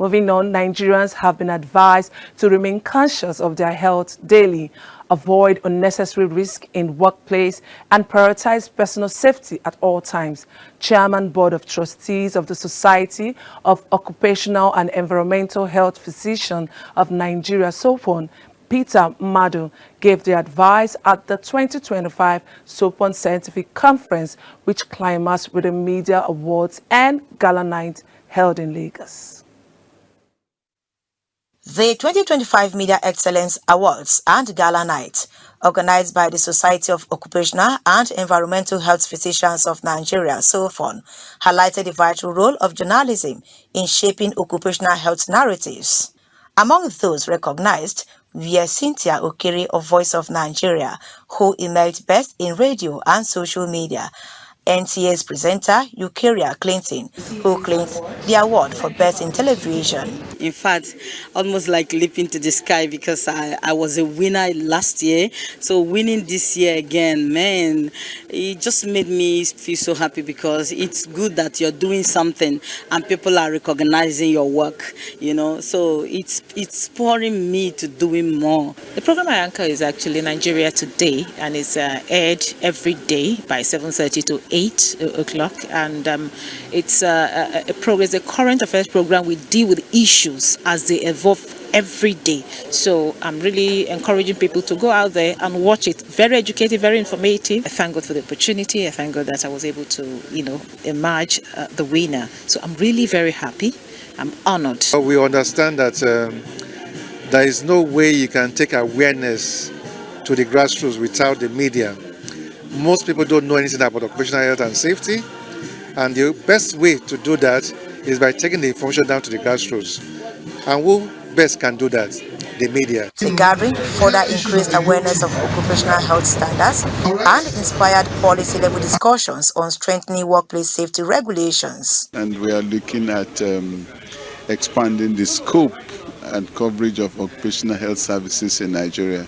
Moving on, Nigerians have been advised to remain conscious of their health daily, avoid unnecessary risk in workplace, and prioritize personal safety at all times. Chairman Board of Trustees of the Society of Occupational and Environmental Health Physicians of Nigeria, SOEHPON, Peter Madu, gave the advice at the 2025 SOEHPON Scientific Conference, which climaxed with the Media Awards and Gala Night held in Lagos. The 2025 Media Excellence Awards and Gala Night, organized by the Society of Occupational and Environmental Health Physicians of Nigeria, SOEHPON, highlighted the vital role of journalism in shaping occupational health narratives. Among those recognized were Cynthia Okere of Voice of Nigeria, who emerged best in radio and social media, NTA's presenter Okere Clinton, who claimed the award for Best in Television. In fact, almost like leaping to the sky, because I was a winner last year. So winning this year again, man, it just made me feel so happy, because it's good that you're doing something and people are recognizing your work, you know. So it's spurring me to doing more. The program I anchor is actually Nigeria Today, and it's aired every day by 7:30 to 8 o'clock, and it's a current affairs program. We deal with issues as they evolve every day. So I'm really encouraging people to go out there and watch it. Very educative, very informative. I thank God for the opportunity. I thank God that I was able to, emerge the winner. So I'm really very happy. I'm honored. We understand that there is no way you can take awareness to the grassroots without the media. Most people don't know anything about occupational health and safety, and the best way to do that is by taking the information down to the grassroots. And who best can do that? The media. The gathering further increased awareness of occupational health standards and inspired policy-level discussions on strengthening workplace safety regulations. And we are looking at expanding the scope and coverage of occupational health services in Nigeria.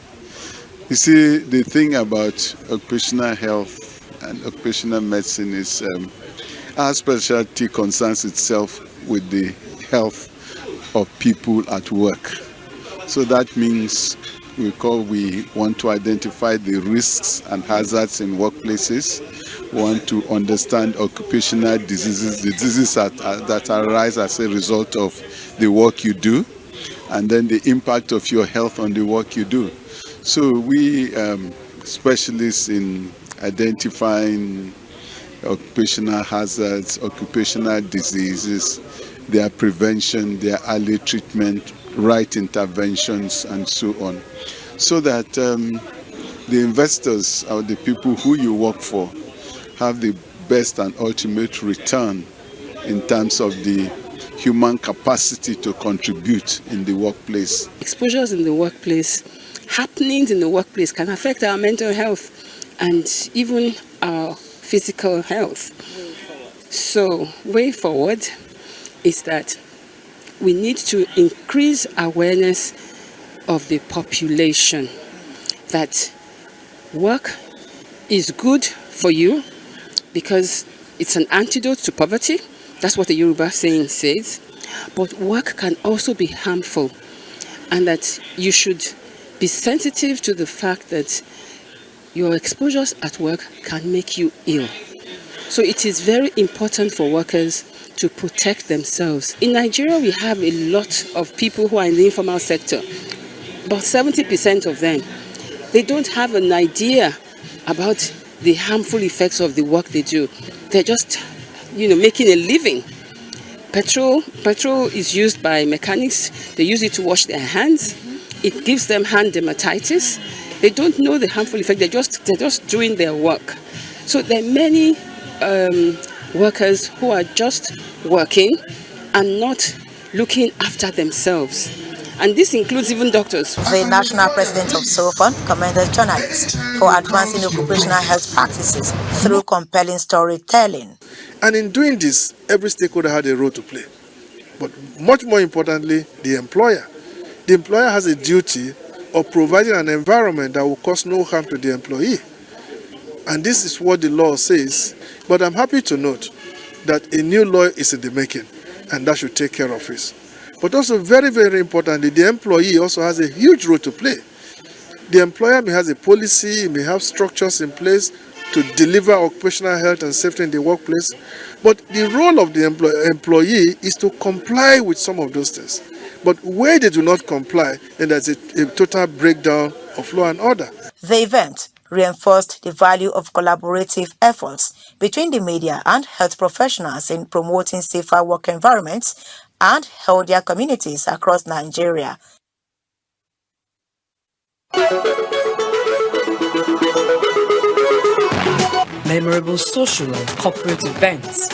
You see, the thing about occupational health and occupational medicine is our specialty concerns itself with the health of people at work. So that means we want to identify the risks and hazards in workplaces. We want to understand occupational diseases, the diseases that arise as a result of the work you do, and then the impact of your health on the work you do. So we specialists in identifying occupational hazards, occupational diseases, their prevention, their early treatment, right interventions, and so on. So that the investors or the people who you work for have the best and ultimate return in terms of the human capacity to contribute in the workplace. Exposures in the workplace, happenings in the workplace can affect our mental health and even our physical health. So, way forward is that we need to increase awareness of the population that work is good for you because it's an antidote to poverty. That's what the Yoruba saying says. But work can also be harmful, and that you should be sensitive to the fact that your exposures at work can make you ill. So it is very important for workers to protect themselves. In Nigeria, we have a lot of people who are in the informal sector. About 70% of them, they don't have an idea about the harmful effects of the work they do. They're just, making a living. Petrol is used by mechanics. They use it to wash their hands. It gives them hand dermatitis. They don't know the harmful effect. They're just doing their work. So there are many workers who are just working and not looking after themselves. And this includes even doctors. The national president of SOEHPON commended journalists for advancing occupational health practices through compelling storytelling. And in doing this, every stakeholder had a role to play. But much more importantly, the employer. The employer has a duty of providing an environment that will cause no harm to the employee. And this is what the law says. But I'm happy to note that a new law is in the making, and that should take care of it. But also very, very importantly, the employee also has a huge role to play. The employer may have a policy, may have structures in place to deliver occupational health and safety in the workplace, but the role of the employee is to comply with some of those things. But where they do not comply, then there's a total breakdown of law and order. The event reinforced the value of collaborative efforts between the media and health professionals in promoting safer work environments and healthier communities across Nigeria. Memorable social and corporate events